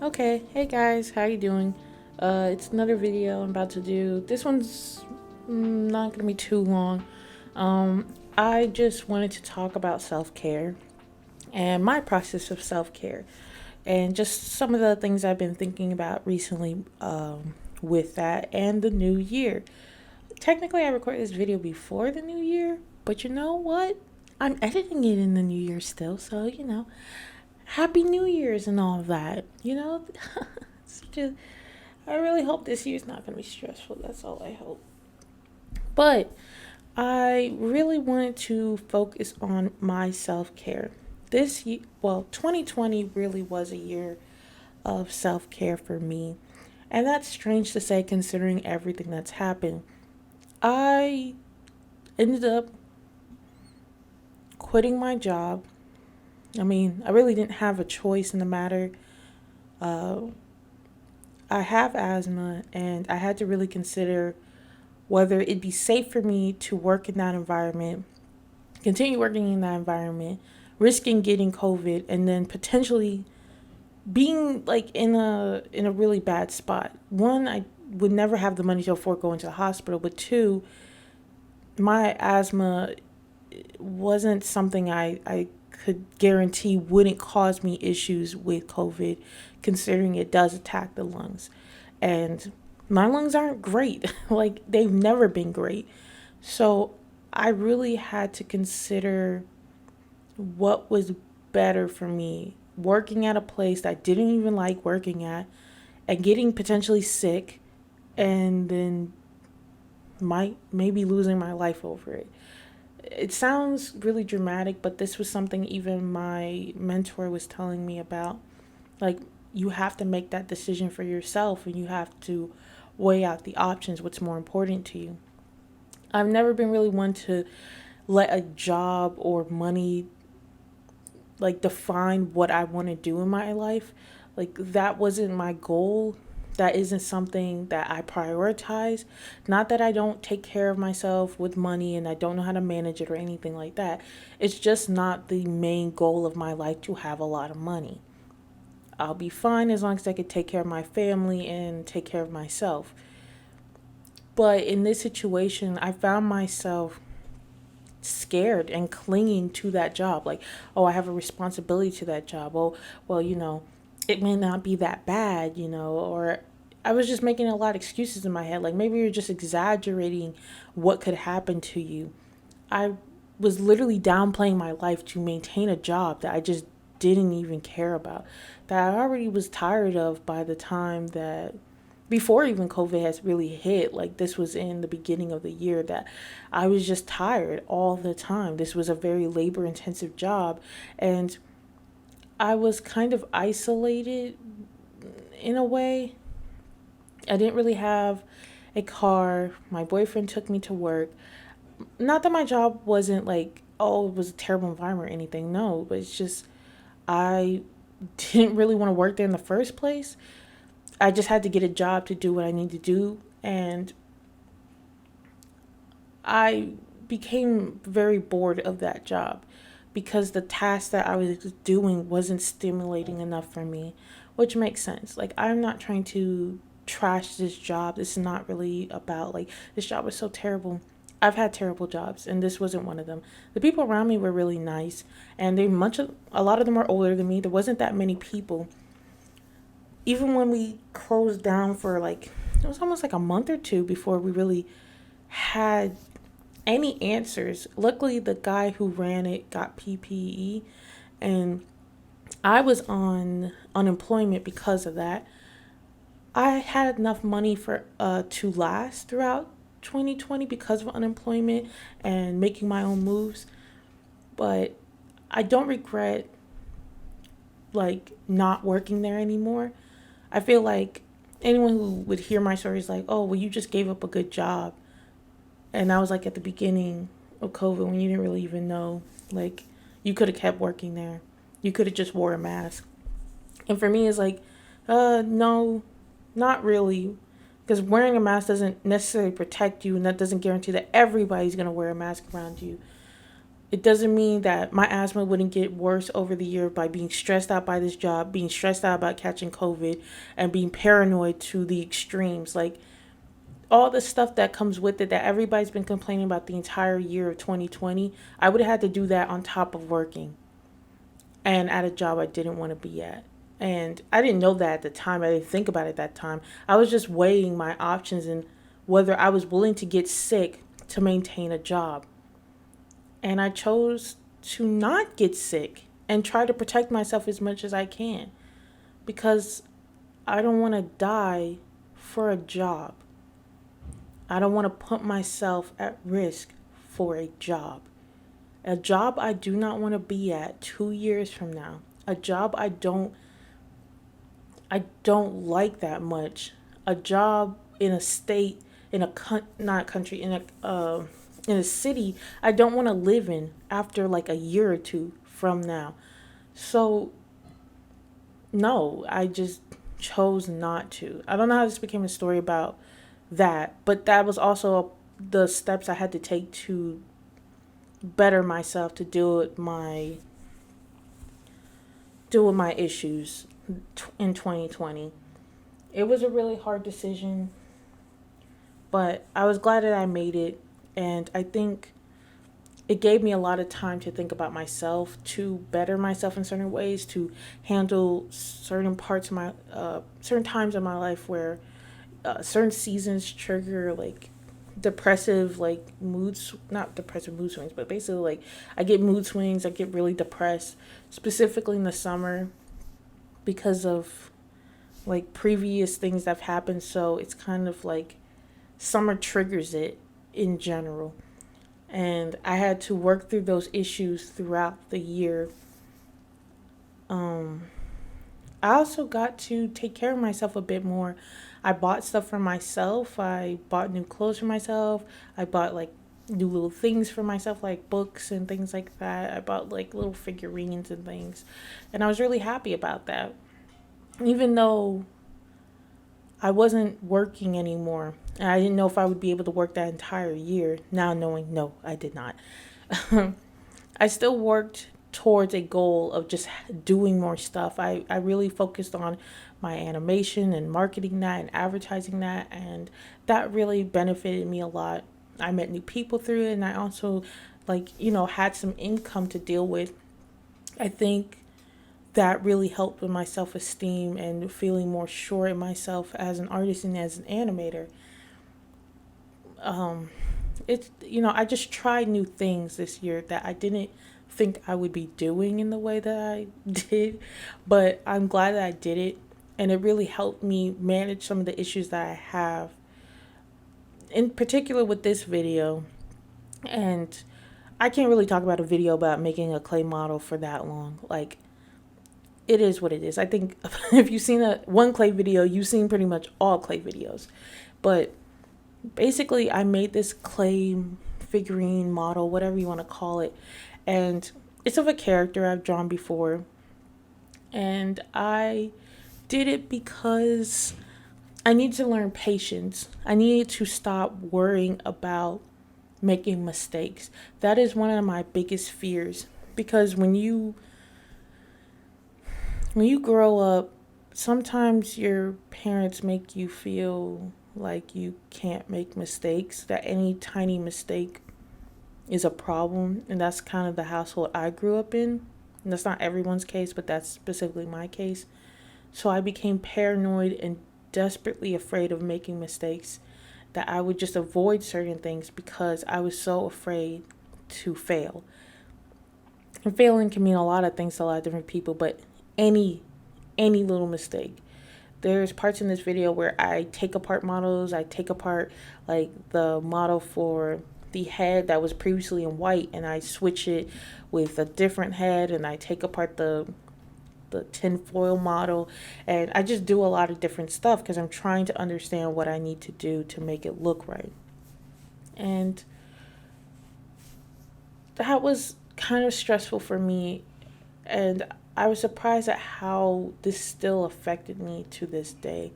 Okay, hey guys, how you doing? It's another video I'm about to do. This one's not gonna be too long. I just wanted to talk about self-care and my process of self-care and just some of the things I've been thinking about recently with that and the new year. Technically, I recorded this video before the new year, but you know what? I'm editing it in the new year still, so Happy New Year's and all of that. It's just I really hope this year's not going to be stressful. That's all I hope. But I really wanted to focus on my self care. 2020 really was a year of self care for me. And that's strange to say considering everything that's happened. I ended up quitting my job. I mean, I really didn't have a choice in the matter. Uh, I have asthma, and I had to really consider whether it'd be safe for me to work in that environment, continue working in that environment, risking getting COVID, and then potentially being like in a really bad spot. One, I would never have the money to afford going to the hospital, but two, my asthma wasn't something I could guarantee wouldn't cause me issues with COVID, considering it does attack the lungs. And my lungs aren't great. Like, they've never been great. So I really had to consider what was better for me, working at a place that I didn't even like working at and getting potentially sick and then might maybe losing my life over it. It sounds really dramatic, but this was something even my mentor was telling me about. Like, you have to make that decision for yourself and you have to weigh out the options, what's more important to you. I've never been really one to let a job or money like define what I want to do in my life. Like, that wasn't my goal. That isn't something that I prioritize. Not that I don't take care of myself with money and I don't know how to manage it or anything like that. It's just not the main goal of my life to have a lot of money. I'll be fine as long as I could take care of my family and take care of myself. But in this situation, I found myself scared and clinging to that job. Like, oh, I have a responsibility to that job. Oh, well, it may not be that bad, or I was just making a lot of excuses in my head. Like, maybe you're just exaggerating what could happen to you. I was literally downplaying my life to maintain a job that I just didn't even care about, that I already was tired of by the time that before even COVID has really hit. Like, this was in the beginning of the year that I was just tired all the time. This was a very labor intensive job, and I was kind of isolated in a way. I didn't really have a car. My boyfriend took me to work. Not that my job wasn't like, oh, it was a terrible environment or anything. No, but it's just I didn't really want to work there in the first place. I just had to get a job to do what I need to do. And I became very bored of that job because the task that I was doing wasn't stimulating enough for me, which makes sense. Like, I'm not trying to trash this job. This is not really about like this job was so terrible. I've had terrible jobs and this wasn't one of them. The people around me were really nice and a lot of them are older than me. There wasn't that many people. Even when we closed down for like it was almost like a month or two before we really had any answers. Luckily, the guy who ran it got PPE, and I was on unemployment because of that. I had enough money for to last throughout 2020 because of unemployment and making my own moves, but I don't regret like not working there anymore. I feel like anyone who would hear my story is like, "Oh, well, you just gave up a good job." And I was like at the beginning of COVID when you didn't really even know. Like, you could have kept working there. You could have just wore a mask. And for me, it's like, no, not really. Because wearing a mask doesn't necessarily protect you, and that doesn't guarantee that everybody's going to wear a mask around you. It doesn't mean that my asthma wouldn't get worse over the year by being stressed out by this job, being stressed out about catching COVID, and being paranoid to the extremes. Like all the stuff that comes with it that everybody's been complaining about the entire year of 2020, I would have had to do that on top of working and at a job I didn't want to be at. And I didn't know that at the time. I didn't think about it at that time. I was just weighing my options and whether I was willing to get sick to maintain a job. And I chose to not get sick and try to protect myself as much as I can because I don't want to die for a job. I don't want to put myself at risk for a job. A job I do not want to be at 2 years from now. A job I don't like that much. A job in a state, in a not country, in a city I don't want to live in after like a year or two from now. So no, I just chose not to. I don't know how this became a story about that, but that was also the steps I had to take to better myself to deal with my issues in 2020. It was a really hard decision, but I was glad that I made it, and I think it gave me a lot of time to think about myself, to better myself in certain ways, to handle certain times in my life where certain seasons trigger like depressive like moods, not depressive mood swings, but basically like I get mood swings, I get really depressed, specifically in the summer because of like previous things that have happened. So it's kind of like summer triggers it in general. And I had to work through those issues throughout the year. Um, I also got to take care of myself a bit more. I bought stuff for myself. I bought new clothes for myself. I bought like new little things for myself, like books and things like that. I bought like little figurines and things. And I was really happy about that. Even though I wasn't working anymore, and I didn't know if I would be able to work that entire year, now knowing no, I did not. I still worked towards a goal of just doing more stuff. I really focused on my animation and marketing that and advertising that, and that really benefited me a lot. I met new people through it, and I also, like, had some income to deal with. I think that really helped with my self esteem and feeling more sure in myself as an artist and as an animator. Um, I just tried new things this year that I didn't think I would be doing in the way that I did, but I'm glad that I did it, and it really helped me manage some of the issues that I have, in particular with this video. And I can't really talk about a video about making a clay model for that long. Like, it is what it is. I think if you've seen one clay video, you've seen pretty much all clay videos. But basically, I made this clay figurine model, whatever you want to call it, and it's of a character I've drawn before. And I did it because I need to learn patience. I needed to stop worrying about making mistakes. That is one of my biggest fears, because when you grow up, sometimes your parents make you feel like you can't make mistakes, that any tiny mistake is a problem. And that's kind of the household I grew up in. And that's not everyone's case, but that's specifically my case. So I became paranoid and desperately afraid of making mistakes, that I would just avoid certain things because I was so afraid to fail. And failing can mean a lot of things to a lot of different people, but any any little mistake. There's parts in this video where I take apart models. I take apart like the model for the head that was previously in white, and I switch it with a different head, and I take apart the tinfoil model, and I just do a lot of different stuff because I'm trying to understand what I need to do to make it look right. And that was kind of stressful for me, and I was surprised at how this still affected me to this day.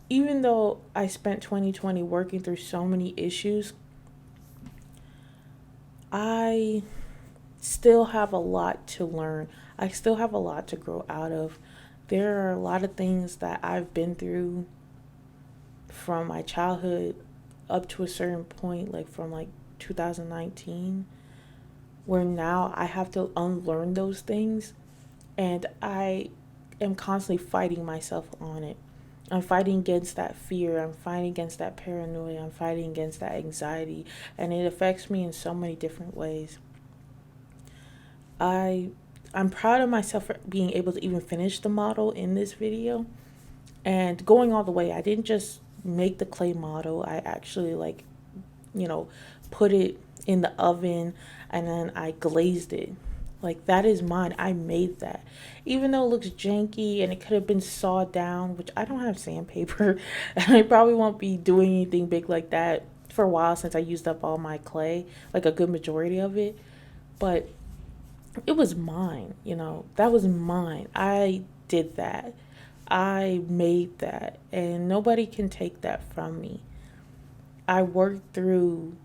Even though I spent 2020 working through so many issues, I still have a lot to learn. I still have a lot to grow out of. There are a lot of things that I've been through from my childhood up to a certain point, like from like 2019, where now I have to unlearn those things, and I am constantly fighting myself on it. I'm fighting against that fear. I'm fighting against that paranoia. I'm fighting against that anxiety. And it affects me in so many different ways. I I'm proud of myself for being able to even finish the model in this video and going all the way. I didn't just make the clay model. I actually you know, put it in the oven and then I glazed it. Like that is mine. I made that. Even though it looks janky and it could have been sawed down, which I don't have sandpaper, and I probably won't be doing anything big like that for a while since I used up all my clay, like a good majority of it. But it was mine, you know. That was mine. I did that. I made that, and nobody can take that from me. I worked through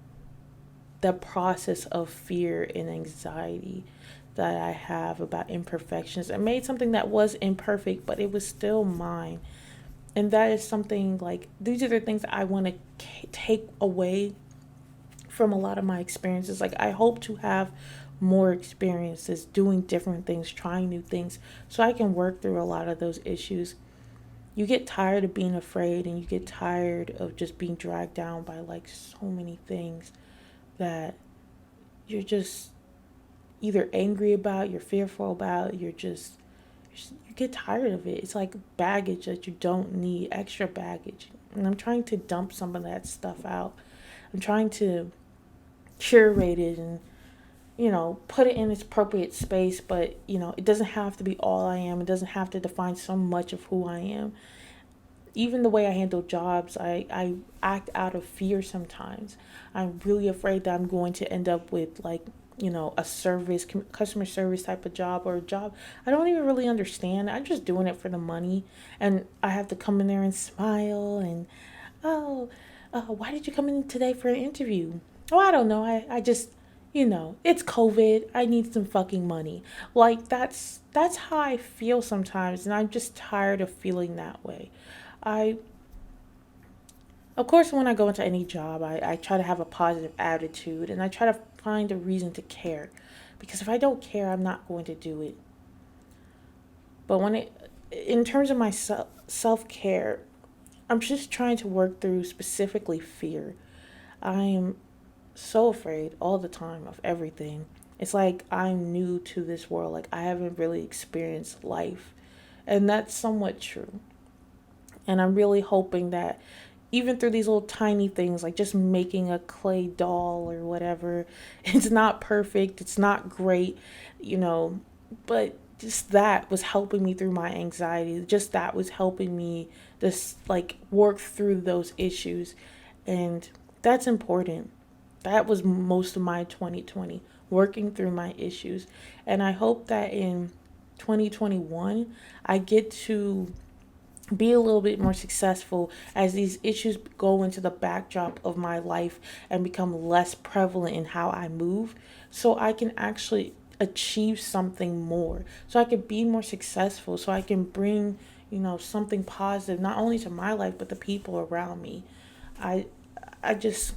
the process of fear and anxiety that I have about imperfections. I made something that was imperfect, but it was still mine. And that is something like, these are the things I want to take away from a lot of my experiences. Like, I hope to have more experiences doing different things, trying new things, so I can work through a lot of those issues. You get tired of being afraid, and you get tired of just being dragged down by like so many things that you're just either angry about, you're fearful about, you get tired of it. It's like baggage that you don't need, extra baggage. And I'm trying to dump some of that stuff out. I'm trying to curate it and, you know, put it in its appropriate space, but, you know, it doesn't have to be all I am. It doesn't have to define so much of who I am. Even the way I handle jobs, I act out of fear sometimes. I'm really afraid that I'm going to end up with like, you know, a service, customer service type of job, or a job I don't even really understand. I'm just doing it for the money. And I have to come in there and smile and, oh, why did you come in today for an interview? Oh, I don't know. I just, you know, it's COVID. I need some fucking money. Like that's how I feel sometimes. And I'm just tired of feeling that way. I, of course, when I go into any job, I try to have a positive attitude and I try to find a reason to care. Because if I don't care, I'm not going to do it. But in terms of my self care, I'm just trying to work through specifically fear. I am so afraid all the time of everything. It's like I'm new to this world. Like I haven't really experienced life. And that's somewhat true. And I'm really hoping that even through these little tiny things, like just making a clay doll or whatever, it's not perfect, it's not great, you know, but just that was helping me through my anxiety. Just that was helping me just like work through those issues. And that's important. That was most of my 2020, working through my issues. And I hope that in 2021, I get to be a little bit more successful as these issues go into the backdrop of my life and become less prevalent in how I move, so I can actually achieve something more, so I can be more successful, so I can bring, you know, something positive not only to my life but the people around me. I i just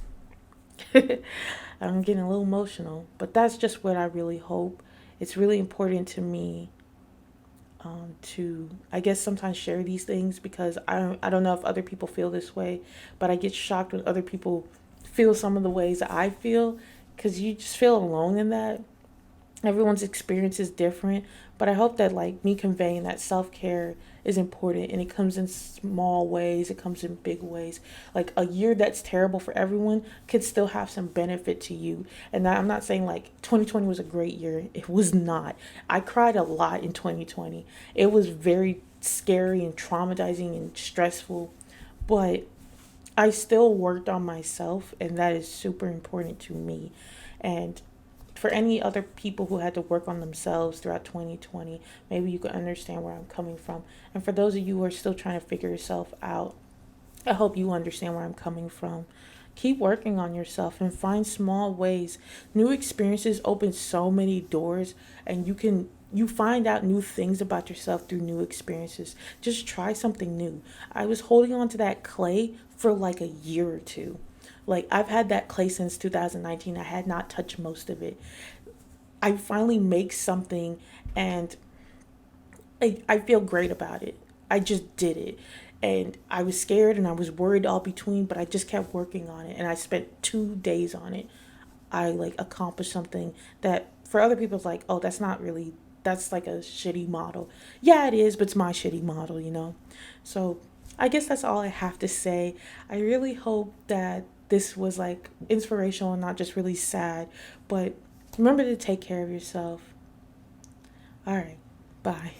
I'm getting a little emotional, but that's just what I really hope. It's really important to me, to, I guess, sometimes share these things, because I don't know if other people feel this way, but I get shocked when other people feel some of the ways that I feel, because you just feel alone in that. Everyone's experience is different, but I hope that like me conveying that self-care is important, and it comes in small ways, it comes in big ways. Like a year that's terrible for everyone could still have some benefit to you. And I'm not saying like 2020 was a great year. It was not. I cried a lot in 2020. It was very scary and traumatizing and stressful, but I still worked on myself, and that is super important to me. And for any other people who had to work on themselves throughout 2020, maybe you can understand where I'm coming from. And for those of you who are still trying to figure yourself out, I hope you understand where I'm coming from. Keep working on yourself and find small ways. New experiences open so many doors, and you find out new things about yourself through new experiences. Just try something new. I was holding on to that clay for like a year or two. Like, I've had that clay since 2019. I had not touched most of it. I finally make something, and I feel great about it. I just did it. And I was scared and I was worried all between, but I just kept working on it. And I spent 2 days on it. I like accomplished something that for other people it's like, oh, that's not really, that's like a shitty model. Yeah, it is, but it's my shitty model, you know? So I guess that's all I have to say. I really hope that this was like inspirational and not just really sad. But remember to take care of yourself. All right. Bye.